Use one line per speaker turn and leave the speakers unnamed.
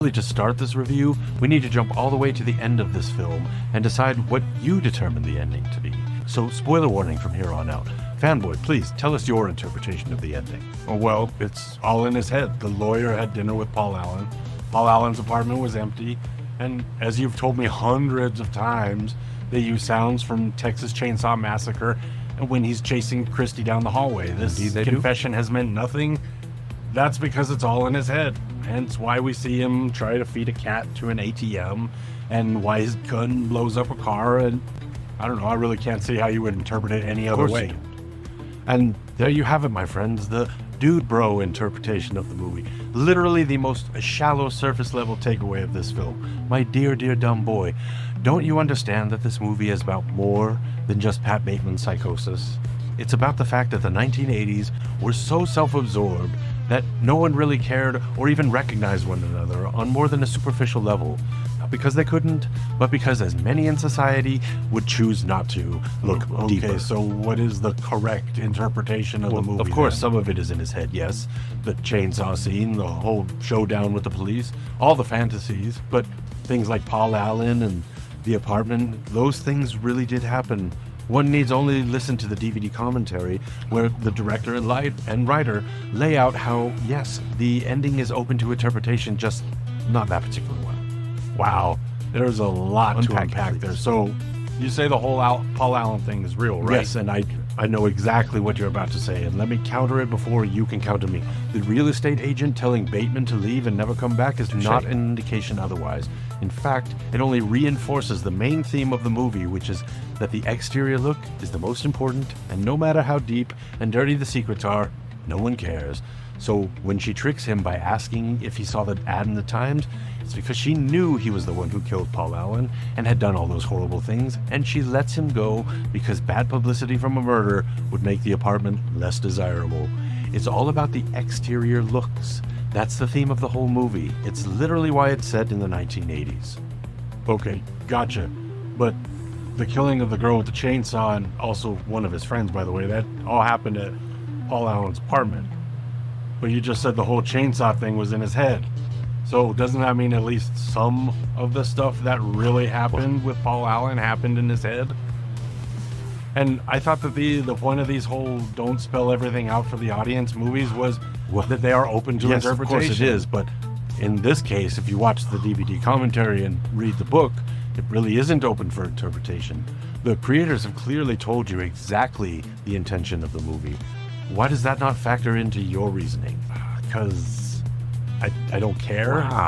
To start this review, we need to jump all the way to the end of this film and decide what you determine the ending to be. So, spoiler warning from here on out. Fanboy, please tell us your interpretation of the ending.
Oh, well, it's all in his head. The lawyer had dinner with Paul Allen. Paul Allen's apartment was empty. And as you've told me hundreds of times, they use sounds from Texas Chainsaw Massacre and when he's chasing Christy down the hallway. This confession has meant nothing. That's because it's all in his head. Hence why we see him try to feed a cat to an ATM and why his gun blows up a car. And I don't know, I really can't see how you would interpret it any other way.
And there you have it, my friends, the dude bro interpretation of the movie. Literally the most shallow surface level takeaway of this film. My dear, dear dumb boy, don't you understand that this movie is about more than just Pat Bateman's psychosis? It's about the fact that the 1980s were so self-absorbed that no one really cared or even recognized one another on more than a superficial level. Not because they couldn't, but because as many in society would choose not to look deeper.
Okay, so what is the correct interpretation of the movie?
Of course, some of it is in his head, yes. The chainsaw scene, the whole showdown with the police, all the fantasies, but things like Paul Allen and the apartment, those things really did happen. One needs only listen to the DVD commentary where the director and writer lay out how, yes, the ending is open to interpretation, just not that particular one.
Wow, there's a lot to unpack there. So you say the whole Paul Allen thing is real, right?
Yes, and I know exactly what you're about to say, and let me counter it before you can counter me. The real estate agent telling Bateman to leave and never come back is not an indication otherwise. In fact, it only reinforces the main theme of the movie, which is that the exterior look is the most important, and no matter how deep and dirty the secrets are, no one cares. So when she tricks him by asking if he saw the ad in the Times, it's because she knew he was the one who killed Paul Allen and had done all those horrible things, and she lets him go because bad publicity from a murder would make the apartment less desirable. It's all about the exterior looks. That's the theme of the whole movie. It's literally why it's set in the 1980s.
Okay, gotcha. But the killing of the girl with the chainsaw, and also one of his friends, by the way, that all happened at Paul Allen's apartment. But you just said the whole chainsaw thing was in his head. So doesn't that mean at least some of the stuff that really happened with Paul Allen happened in his head? And I thought that the point of these whole don't spell everything out for the audience movies was that they are open to interpretation.
Yes, of course it is, but in this case, if you watch the DVD commentary and read the book, it really isn't open for interpretation. The creators have clearly told you exactly the intention of the movie. Why does that not factor into your reasoning?
Because I don't care.
Wow.